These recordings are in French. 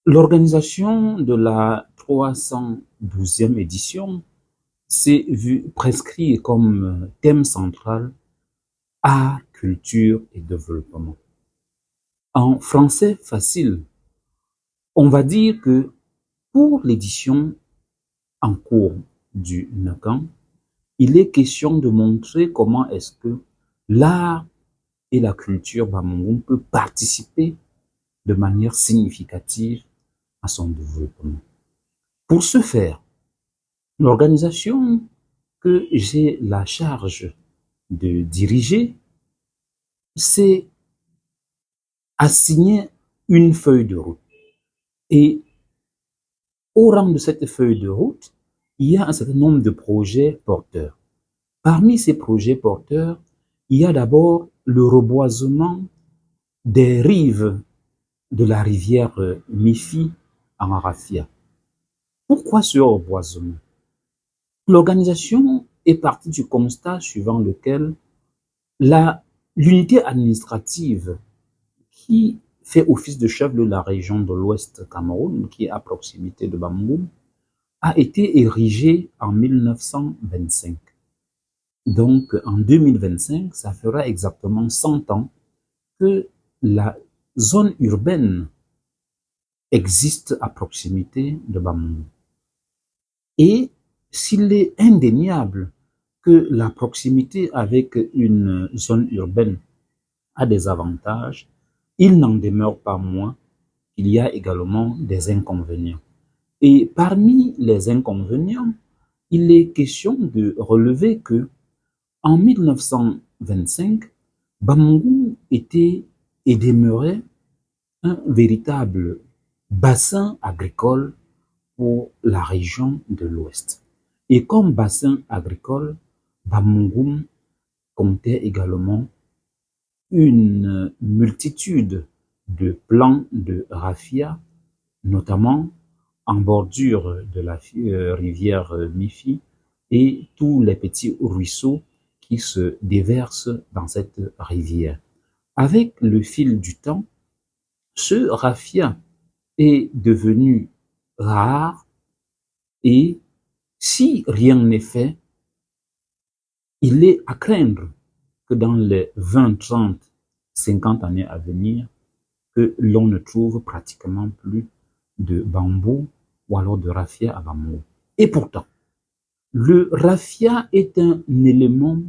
L'organisation de la 312e édition s'est vue prescrire comme thème central art, culture et développement. En français facile, on va dire que pour l'édition en cours du NACAN, il est question de montrer comment est-ce que l'art et la culture Bamougoum peut participer de manière significative à son développement. Pour ce faire, l'organisation que j'ai la charge de diriger s'est assigné une feuille de route. Et au rang de cette feuille de route, il y a un certain nombre de projets porteurs. Parmi ces projets porteurs, il y a d'abord le reboisement des rives de la rivière Mifi en Rafia. Pourquoi ce reboisement? L'organisation est partie du constat suivant lequel l'unité administrative qui fait office de chef de la région de l'Ouest Cameroun, qui est à proximité de Bamougoum, a été érigée en 1925. Donc, en 2025, ça fera exactement 100 ans que la zone urbaine existe à proximité de Bamougoum. Et s'il est indéniable que la proximité avec une zone urbaine a des avantages, il n'en demeure pas moins qu'il y a également des inconvénients. Et parmi les inconvénients, il est question de relever que en 1925, Bamougoum était et demeurait un véritable bassin agricole pour la région de l'Ouest. Et comme bassin agricole, Bamougoum comptait également une multitude de plants de raffia, notamment en bordure de la rivière Mifi et tous les petits ruisseaux qui se déversent dans cette rivière. Avec le fil du temps, ce raffia est devenu rare et si rien n'est fait, il est à craindre que dans les 20, 30, 50 années à venir, que l'on ne trouve pratiquement plus de bambou ou alors de raffia à Bamougoum. Et pourtant, le raffia est un élément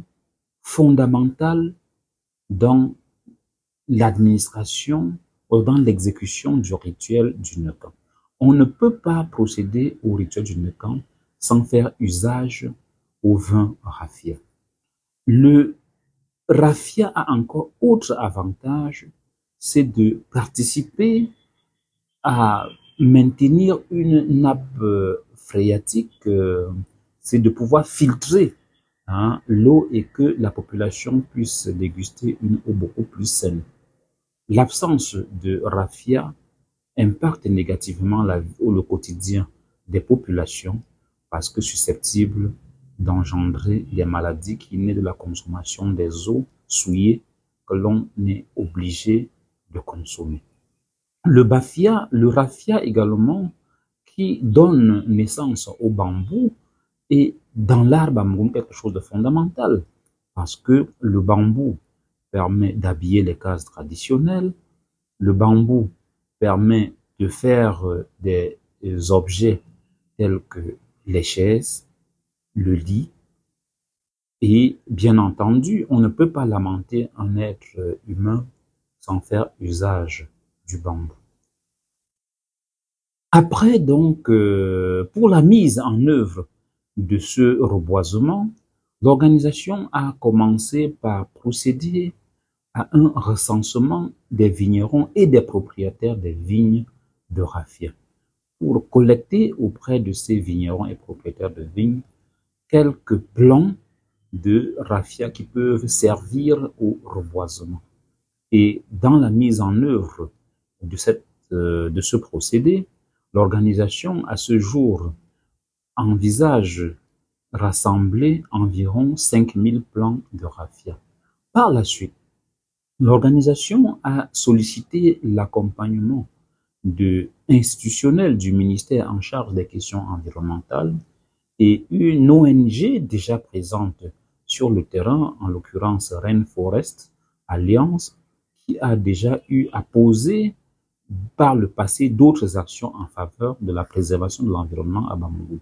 fondamental dans l'administration ou dans l'exécution du rituel du Nekan. On ne peut pas procéder au rituel du Nekan sans faire usage au vin raffia. Le raffia a encore autre avantage, c'est de participer à maintenir une nappe phréatique, c'est de pouvoir filtrer l'eau et que la population puisse déguster une eau beaucoup plus saine. L'absence de raffia impacte négativement la vie ou le quotidien des populations parce que susceptible d'engendrer des maladies qui naissent de la consommation des eaux souillées que l'on est obligé de consommer. Le raffia également, qui donne naissance au bambou, est dans l'art bambou quelque chose de fondamental parce que le bambou permet d'habiller les cases traditionnelles, le bambou permet de faire des objets tels que les chaises, le lit, et bien entendu, on ne peut pas lamenter un être humain sans faire usage du bambou. Après donc, pour la mise en œuvre de ce reboisement, l'organisation a commencé par procéder à un recensement des vignerons et des propriétaires des vignes de raffia pour collecter auprès de ces vignerons et propriétaires de vignes quelques plants de raffia qui peuvent servir au reboisement. Et dans la mise en œuvre de ce procédé, l'organisation à ce jour envisage rassembler environ 5000 plants de raffia. Par la suite, l'organisation a sollicité l'accompagnement institutionnelle du ministère en charge des questions environnementales et une ONG déjà présente sur le terrain, en l'occurrence Rainforest Alliance, qui a déjà eu à poser par le passé d'autres actions en faveur de la préservation de l'environnement à Bambouk.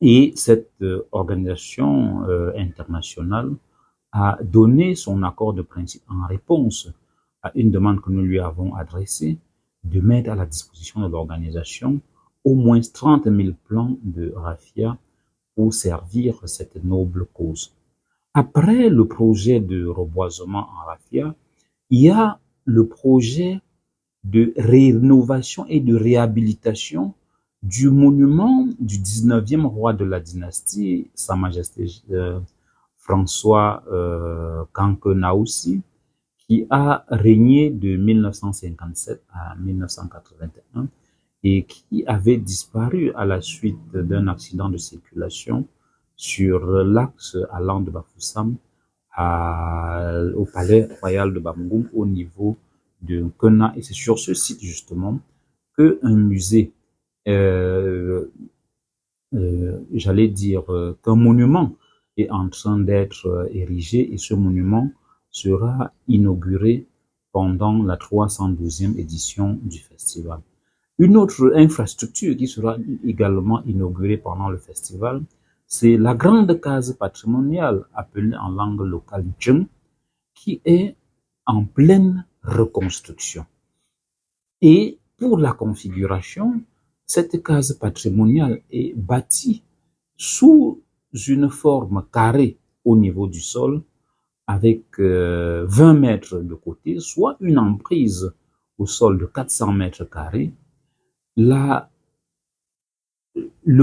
Et cette organisation internationale a donné son accord de principe en réponse à une demande que nous lui avons adressée de mettre à la disposition de l'organisation au moins 30 000 plants de raffia pour servir cette noble cause. Après le projet de reboisement en raffia, il y a le projet de rénovation et de réhabilitation du monument du 19e roi de la dynastie, Sa Majesté François Kankenaoussi, qui a régné de 1957 à 1981 et qui avait disparu à la suite d'un accident de circulation sur l'axe allant de Bafoussam au palais royal de Bamgoum au niveau de Kena. Et c'est sur ce site justement qu'un musée, j'allais dire qu'un monument est en train d'être érigé et ce monument sera inauguré pendant la 312e édition du festival. Une autre infrastructure qui sera également inaugurée pendant le festival, c'est la grande case patrimoniale appelée en langue locale Djeng, qui est en pleine reconstruction. Et pour la configuration, cette case patrimoniale est bâtie sous une forme carrée au niveau du sol, avec 20 mètres de côté, soit une emprise au sol de 400 mètres carrés. Le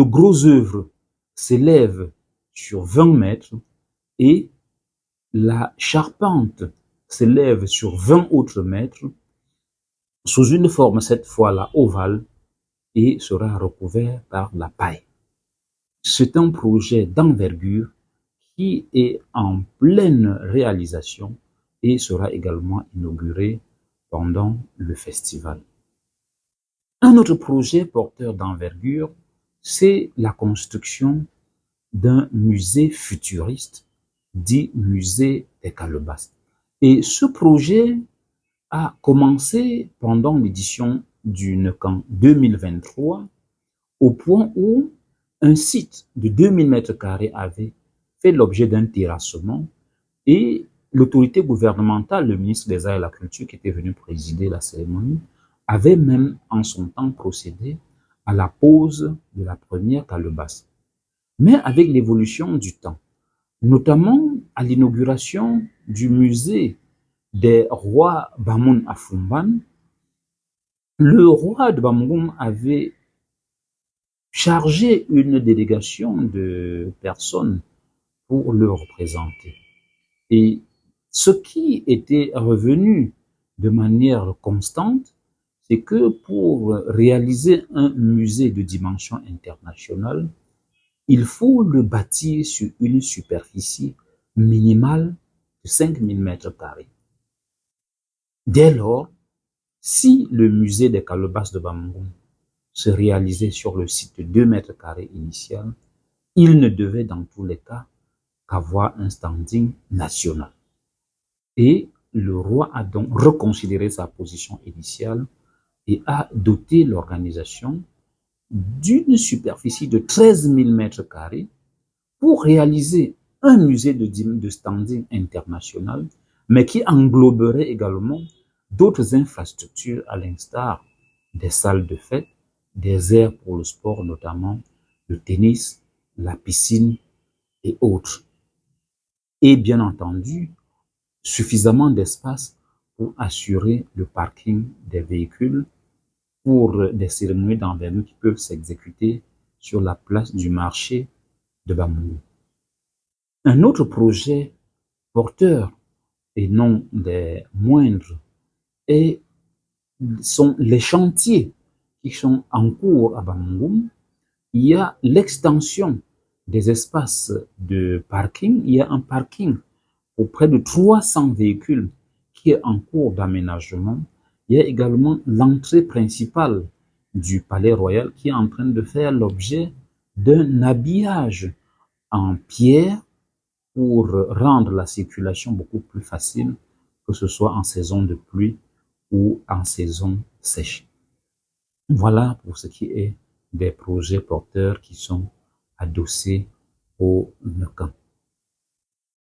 gros œuvre s'élève sur 20 mètres et la charpente s'élève sur 20 autres mètres sous une forme cette fois-là ovale et sera recouvert par la paille. C'est un projet d'envergure qui est en pleine réalisation et sera également inauguré pendant le festival. Un autre projet porteur d'envergure, c'est la construction d'un musée futuriste, dit musée des Calebasses. Et ce projet a commencé pendant l'édition du NECAN 2023, au point où un site de 2000 mètres carrés avait fait l'objet d'un terrassement et l'autorité gouvernementale, le ministre des Arts et de la Culture qui était venu présider la cérémonie, avait même en son temps procédé à la pose de la première calebasse. Mais avec l'évolution du temps, notamment à l'inauguration du musée des rois Bamoun à Fumban, le roi de Bamgoum avait chargé une délégation de personnes pour le représenter. Et ce qui était revenu de manière constante, c'est que pour réaliser un musée de dimension internationale, il faut le bâtir sur une superficie minimale de 5000 mètres carrés. Dès lors, si le musée des Calebasses de Bamgoum se réalisait sur le site de 2 mètres carrés initial, il ne devait dans tous les cas qu'avoir un standing national. Et le roi a donc reconsidéré sa position initiale et a doté l'organisation d'une superficie de 13 000 mètres carrés pour réaliser un musée de standing international, mais qui engloberait également d'autres infrastructures à l'instar des salles de fête, des aires pour le sport, notamment le tennis, la piscine et autres. Et bien entendu, suffisamment d'espace pour assurer le parking des véhicules pour des cérémonies d'envergure qui peuvent s'exécuter sur la place du marché de Bambouk. Un autre projet porteur et non des moindres sont les chantiers qui sont en cours à Bambouk. Il y a l'extension des espaces de parking. Il y a un parking pour près de 300 véhicules qui est en cours d'aménagement Il y a également l'entrée principale du palais royal qui est en train de faire l'objet d'un habillage en pierre pour rendre la circulation beaucoup plus facile, que ce soit en saison de pluie ou en saison sèche. Voilà pour ce qui est des projets porteurs qui sont adossés au camp.